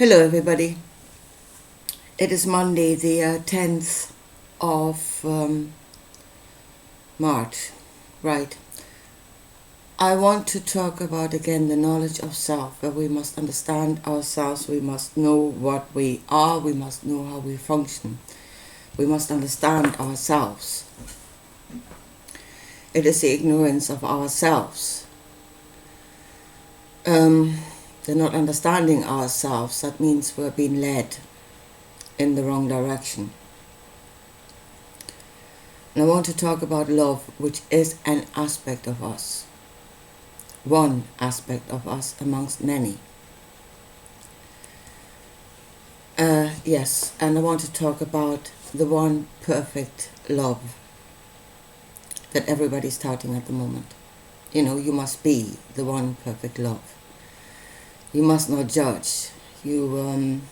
Hello, everybody. It is Monday, the 10th of March. Right. I want to talk about again the knowledge of self, where we must understand ourselves, we must know what we are, we must know how we function, we must understand ourselves. It is the ignorance of ourselves. The not understanding ourselves, that means we're being led in the wrong direction. And I want to talk about love, which is an aspect of us. One aspect of us amongst many. Yes, and I want to talk about the one perfect love that everybody's touting at the moment. You know, you must be the one perfect love. You must not judge. You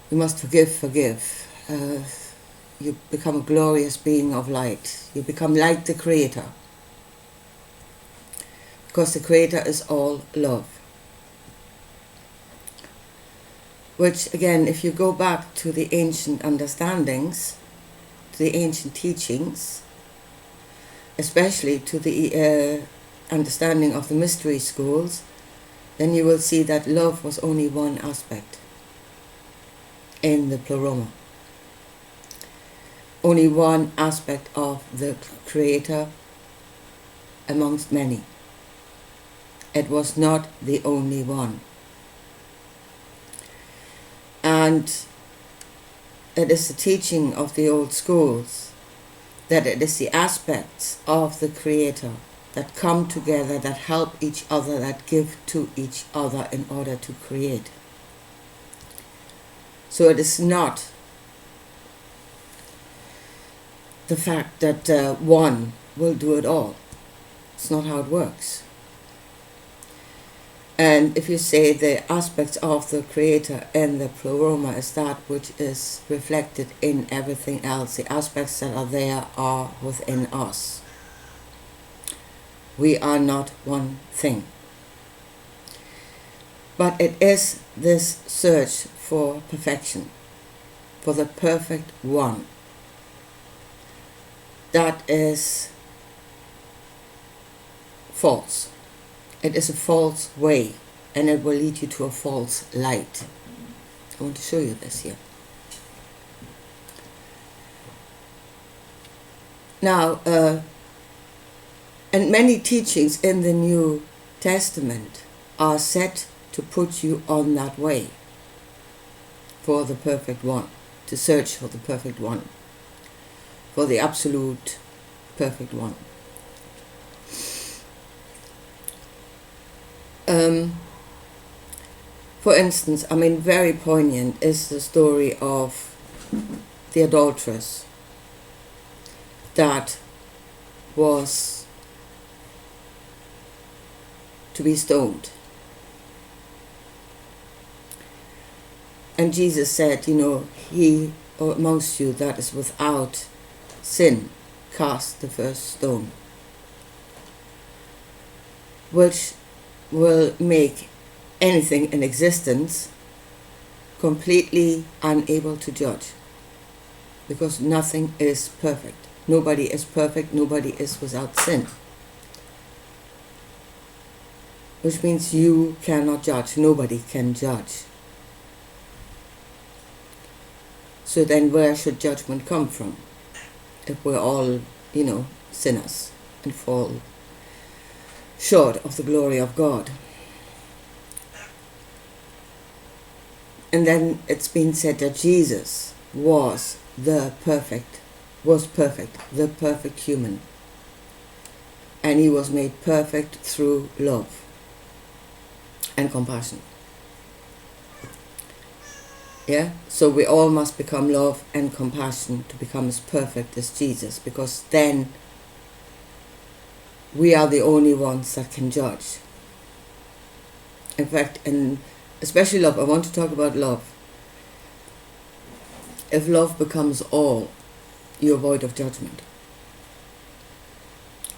must forgive. You become a glorious being of light. You become like the Creator. Because the Creator is all love. Which, again, if you go back to the ancient understandings, to the ancient teachings, especially to the understanding of the mystery schools, then you will see that love was only one aspect in the pleroma. Only one aspect of the Creator amongst many. It was not the only one. And it is the teaching of the old schools that it is the aspects of the Creator that come together, that help each other, that give to each other in order to create. So it is not the fact that one will do it all. It's not how it works. And if you say the aspects of the Creator in the pleroma is that which is reflected in everything else, the aspects that are there are within us. We are not one thing. But it is this search for perfection, for the perfect one, that is false. It is a false way, and it will lead you to a false light. I want to show you this here. Now, and many teachings in the New Testament are set to put you on that way for the perfect one, to search for the perfect one, for the absolute perfect one. For instance, very poignant is the story of the adulteress that was to be stoned. And Jesus said, he or amongst you that is without sin, cast the first stone. Which will make anything in existence completely unable to judge. Because nothing is perfect. Nobody is perfect, nobody is without sin. Which means you cannot judge, nobody can judge. So then where should judgment come from? If we're all, sinners and fall short of the glory of God. And then it's been said that Jesus was the perfect human. And he was made perfect through love and compassion. Yeah? So we all must become love and compassion to become as perfect as Jesus, because then we are the only ones that can judge. In fact, and especially love, I want to talk about love. If love becomes all, you're void of judgment.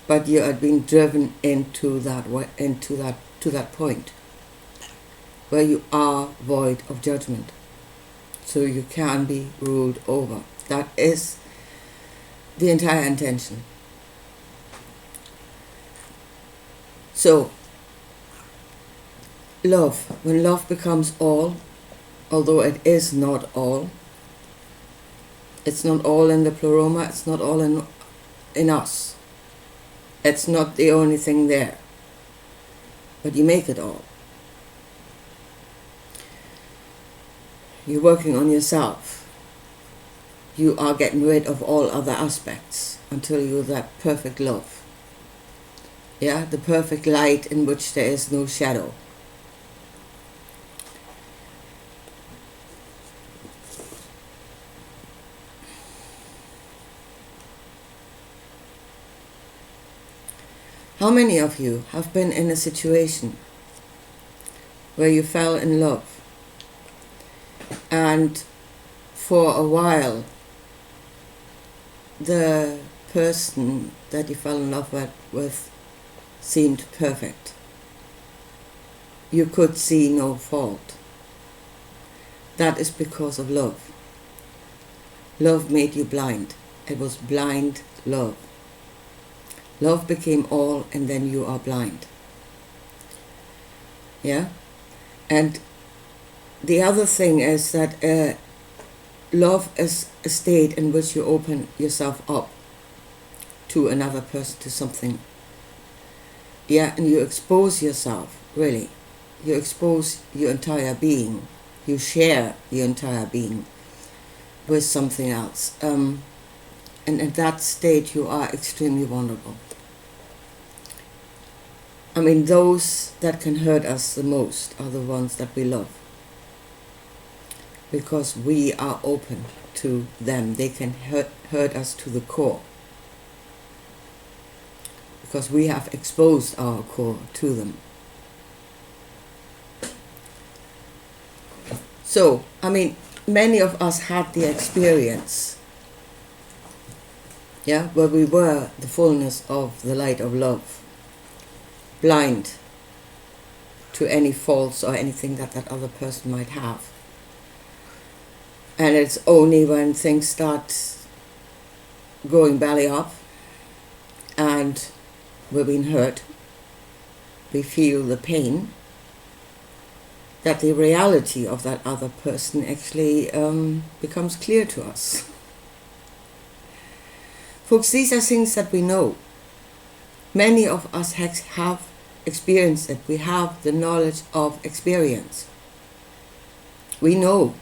But you are being driven into that way, to that point. where you are void of judgment, so you can be ruled over. That is the entire intention. So, love, when love becomes all, although it is not all, it's not all in the pleroma, it's not all in us. It's not the only thing there, but you make it all. You're working on yourself. You are getting rid of all other aspects until you're that perfect love. Yeah, the perfect light in which there is no shadow. How many of you have been in a situation where you fell in love and for a while the person that you fell in love with seemed perfect? You could see no fault. That is because of love. Love made you blind. It was blind love. Love became all, and then you are blind. Yeah? And the other thing is that love is a state in which you open yourself up to another person, to something. Yeah, and you expose yourself, really. You expose your entire being. You share your entire being with something else. And in that state you are extremely vulnerable. I mean, those that can hurt us the most are the ones that we love, because we are open to them. They can hurt us to the core, because we have exposed our core to them. So, I mean, many of us had the experience, yeah, where we were the fullness of the light of love, blind to any faults or anything that that other person might have. And it's only when things start going belly up and we're being hurt, we feel the pain, that the reality of that other person actually becomes clear to us. Folks, these are things that we know. Many of us have experienced it. We have the knowledge of experience. We know.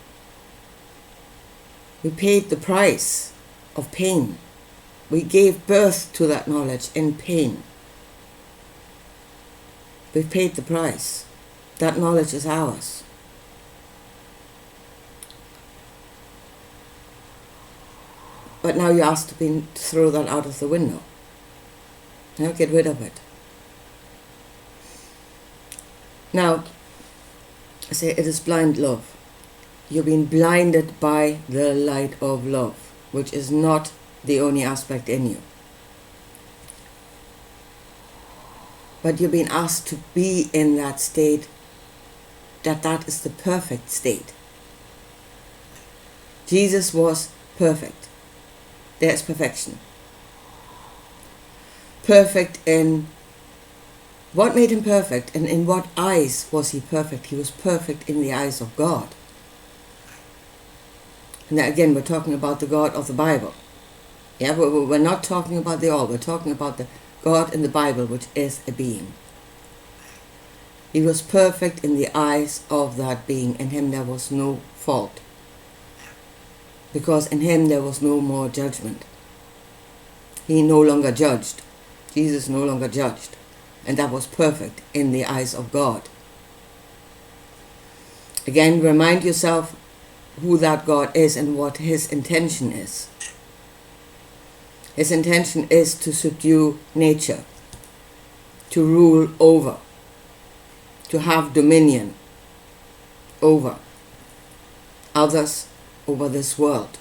We paid the price of pain. We gave birth to that knowledge in pain. We paid the price. That knowledge is ours. But now you're asked to throw that out of the window. Now get rid of it. Now, I say it is blind love. You're being blinded by the light of love, which is not the only aspect in you. But you're being asked to be in that state, that is the perfect state. Jesus was perfect. There's perfection. Perfect in what made him perfect, and in what eyes was he perfect? He was perfect in the eyes of God. And again, we're talking about the God of the Bible. Yeah, we're not talking about the all. We're talking about the God in the Bible, which is a being. He was perfect in the eyes of that being. In him there was no fault, because in him there was no more judgment. He no longer judged. Jesus no longer judged. And that was perfect in the eyes of God. Again, remind yourself who that God is and what his intention is. His intention is to subdue nature, to rule over, to have dominion over others, over this world.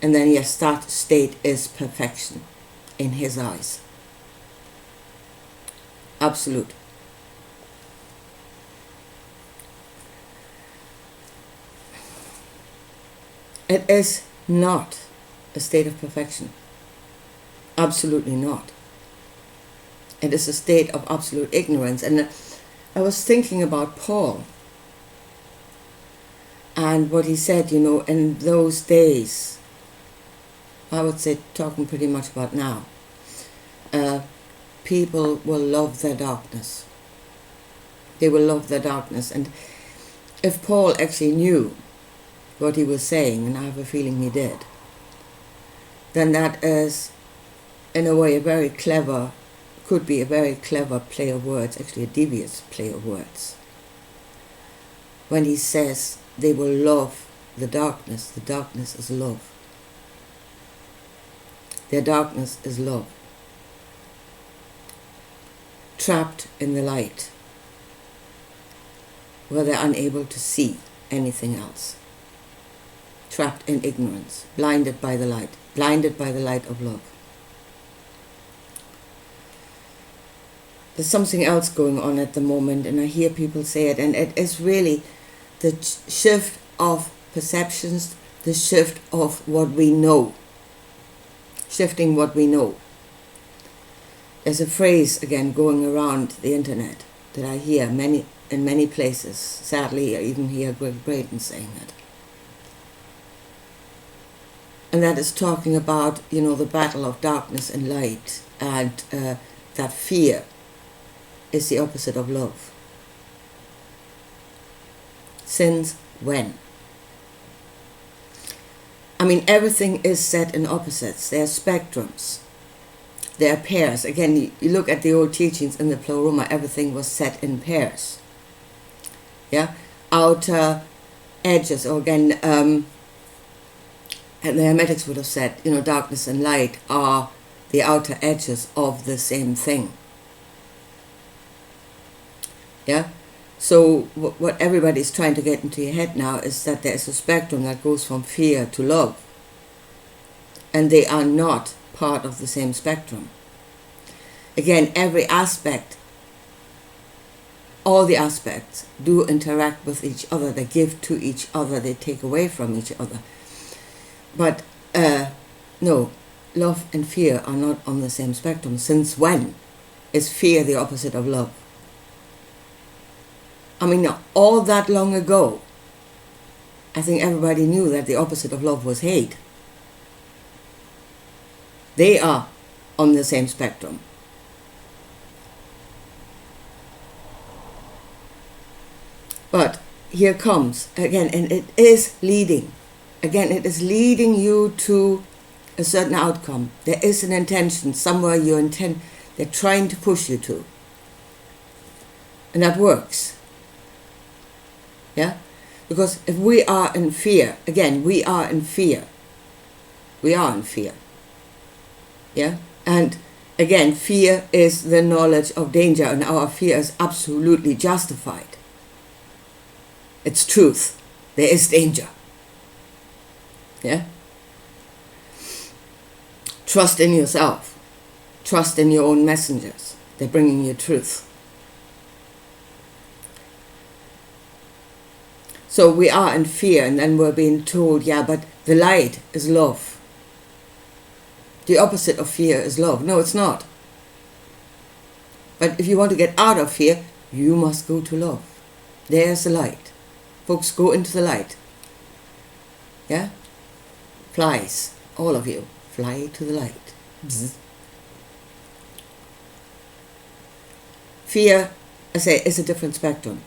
And then yes, that state is perfection in his eyes. Absolute. It is not a state of perfection. Absolutely not. It is a state of absolute ignorance. And I was thinking about Paul and what he said, in those days, I would say, talking pretty much about now, people will love their darkness. They will love their darkness. And if Paul actually knew what he was saying, and I have a feeling he did, then that is, in a way, could be a very clever play of words, actually a devious play of words. When he says they will love the darkness is love. Their darkness is love. Trapped in the light, where they're unable to see anything else. Trapped in ignorance, blinded by the light of love. There's something else going on at the moment, and I hear people say it, and it is really the shift of perceptions, the shift of what we know. Shifting what we know. There's a phrase, again, going around the internet that I hear in many places. Sadly, I even hear Greg Braden saying it. And that is talking about, the battle of darkness and light, and that fear is the opposite of love. Since when? I mean, everything is set in opposites. There are spectrums. There are pairs. Again, you look at the old teachings in the Pleroma, everything was set in pairs. Yeah? Outer edges, or again, and the Hermetics would have said, darkness and light are the outer edges of the same thing. Yeah? So what everybody's trying to get into your head now is that there is a spectrum that goes from fear to love. And they are not part of the same spectrum. Again, every aspect, all the aspects do interact with each other. They give to each other. They take away from each other. But no, love and fear are not on the same spectrum. Since when is fear the opposite of love? I mean, all that long ago, I think everybody knew that the opposite of love was hate. They are on the same spectrum. But here comes, again, and it is leading. Again, it is leading you to a certain outcome. There is an intention, somewhere they're trying to push you to. And that works. Yeah? Because if we are in fear, again, we are in fear. We are in fear. Yeah? And again, fear is the knowledge of danger, and our fear is absolutely justified. It's truth. There is danger. Yeah? Trust in yourself. Trust in your own messengers. They're bringing you truth. So we are in fear, and then we're being told, yeah, but the light is love. The opposite of fear is love. No, it's not. But if you want to get out of fear, you must go to love. There's the light. Folks, go into the light. Yeah? Flies, all of you, fly to the light. Bzz. Fear, I say, is a different spectrum.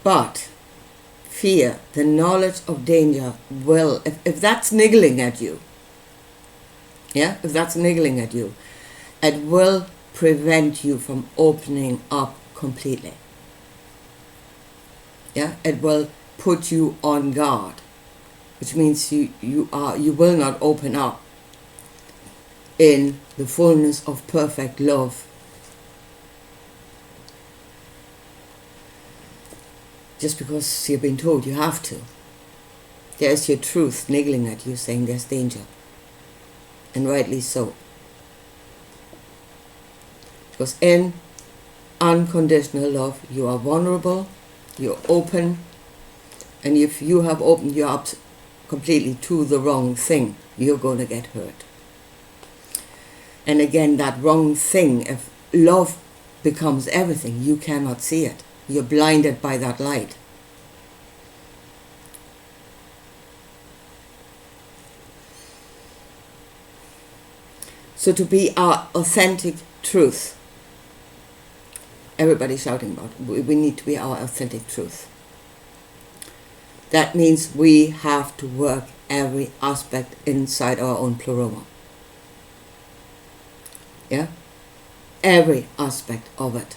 But fear, the knowledge of danger, will, if that's niggling at you, yeah, if that's niggling at you, it will prevent you from opening up completely. Yeah, it will put you on guard, which means you will not open up in the fullness of perfect love. Just because you've been told you have to. There's your truth niggling at you, saying there's danger. And rightly so. Because in unconditional love, you are vulnerable, You're open, and if you have opened you up completely to the wrong thing, you're going to get hurt. And again, that wrong thing, if love becomes everything, you cannot see it. You're blinded by that light. So to be our authentic truth, everybody's shouting about it. We need to be our authentic truth. That means we have to work every aspect inside our own pleroma. Yeah? Every aspect of it.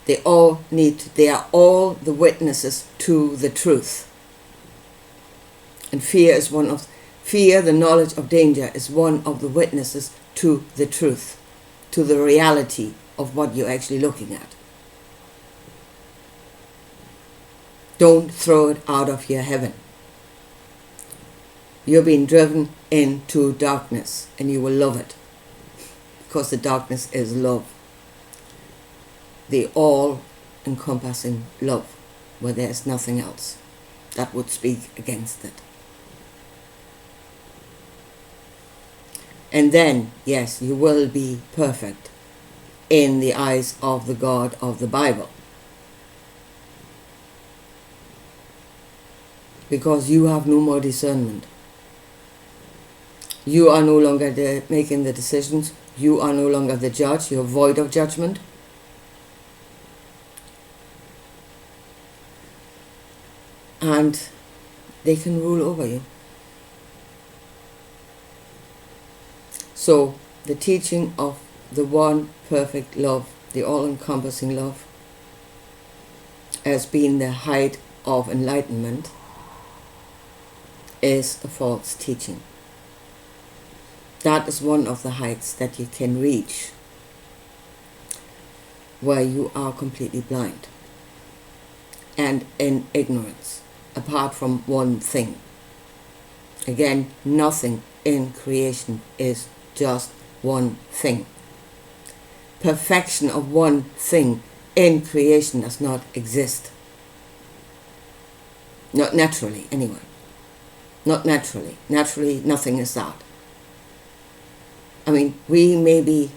They are all the witnesses to the truth. And fear, the knowledge of danger, is one of the witnesses to the truth, to the reality of what you're actually looking at. Don't throw it out of your heaven. You're being driven into darkness, and you will love it, because the darkness is love. The all-encompassing love, where there is nothing else that would speak against it. And then, yes, you will be perfect in the eyes of the God of the Bible. Because you have no more discernment. You are no longer making the decisions. You are no longer the judge. You're void of judgment. And they can rule over you. So, the teaching of the one perfect love, the all-encompassing love, as being the height of enlightenment, is a false teaching. That is one of the heights that you can reach, where you are completely blind and in ignorance, apart from one thing. Again, nothing in creation is just one thing. Perfection of one thing in creation does not exist. Not naturally, anyway. Not naturally. Naturally, nothing is that. I mean, we may be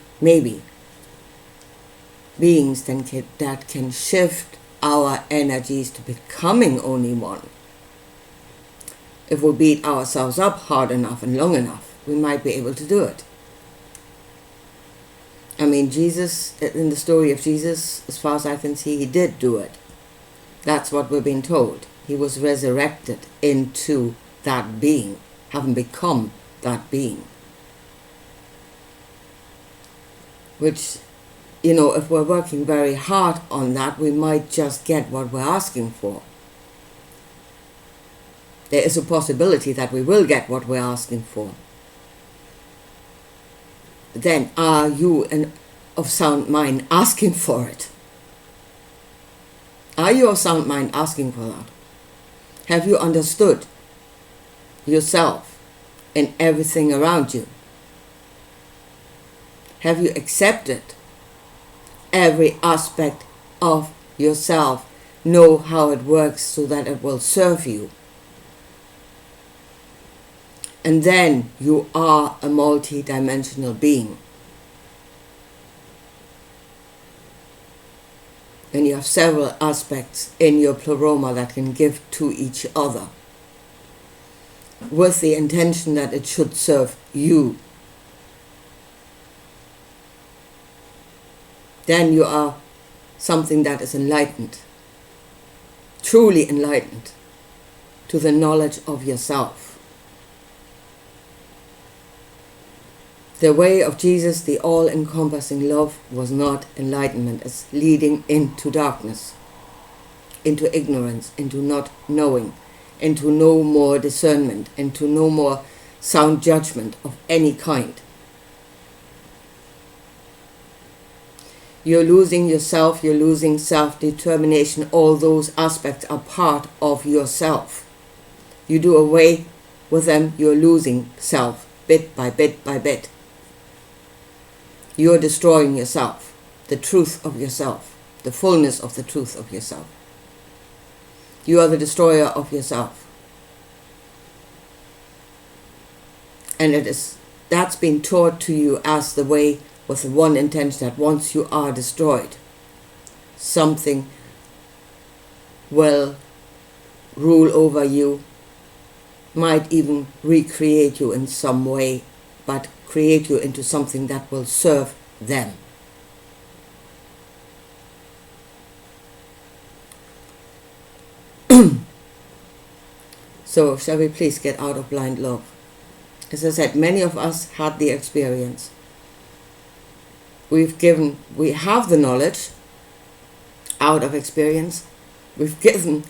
beings that can shift our energies to becoming only one. If we beat ourselves up hard enough and long enough, we might be able to do it. I mean, Jesus, in the story of Jesus, as far as I can see, he did do it. That's what we're being told. He was resurrected into that being, having become that being. Which, if we're working very hard on that, we might just get what we're asking for. There is a possibility that we will get what we're asking for. Then, are you of sound mind asking for it? Are you of sound mind asking for that? Have you understood yourself and everything around you? Have you accepted every aspect of yourself? Know how it works so that it will serve you. And then you are a multi-dimensional being. And you have several aspects in your pleroma that can give to each other, with the intention that it should serve you. Then you are something that is enlightened, truly enlightened, to the knowledge of yourself. The way of Jesus, the all-encompassing love, was not enlightenment. It's leading into darkness, into ignorance, into not knowing, into no more discernment, into no more sound judgment of any kind. You're losing yourself, you're losing self-determination. All those aspects are part of yourself. You do away with them, you're losing self, bit by bit by bit. You're destroying yourself, the truth of yourself, the fullness of the truth of yourself. You are the destroyer of yourself. And that's been taught to you as the way, with the one intention that once you are destroyed, something will rule over you, might even recreate you in some way, but create you into something that will serve them. So shall we please get out of blind love? As I said, many of us had the experience. We have the knowledge out of experience. We've given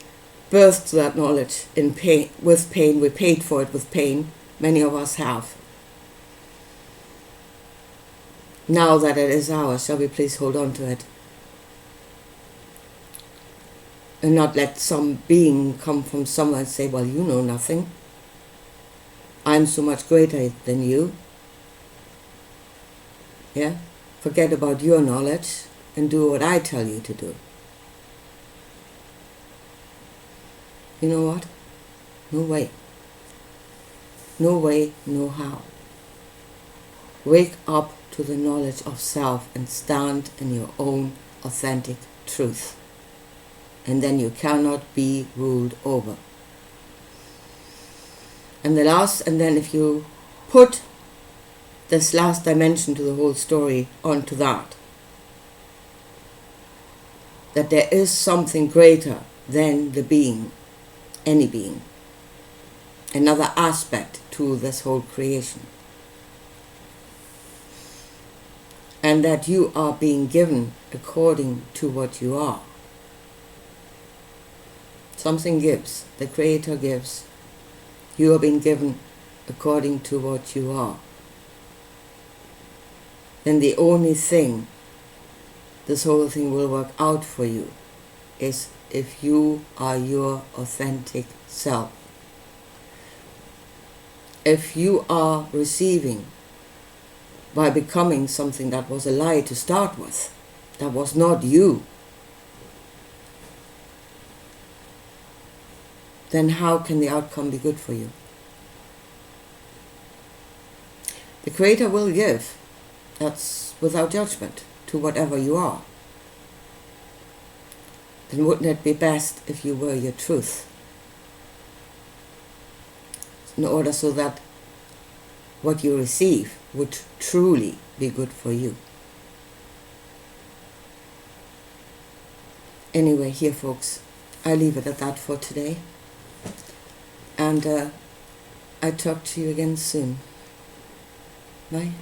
birth to that knowledge in pain, with pain. We paid for it with pain. Many of us have. Now that it is ours, shall we please hold on to it? And not let some being come from somewhere and say, well, you know nothing. I'm so much greater than you. Yeah? Forget about your knowledge and do what I tell you to do. You know what? No way. No way, no how. Wake up to the knowledge of self and stand in your own authentic truth. And then you cannot be ruled over. And then if you put this last dimension to the whole story onto that there is something greater than the being, any being, another aspect to this whole creation. And that you are being given according to what you are. Something gives, the Creator gives. You are being given according to what you are. Then the only thing this whole thing will work out for you is if you are your authentic self. If you are receiving by becoming something that was a lie to start with, that was not you, then how can the outcome be good for you? The Creator will give, that's without judgment, to whatever you are. Then wouldn't it be best if you were your truth? In order so that what you receive would truly be good for you. Anyway, here folks, I leave it at that for today. And I talk to you again soon. Bye.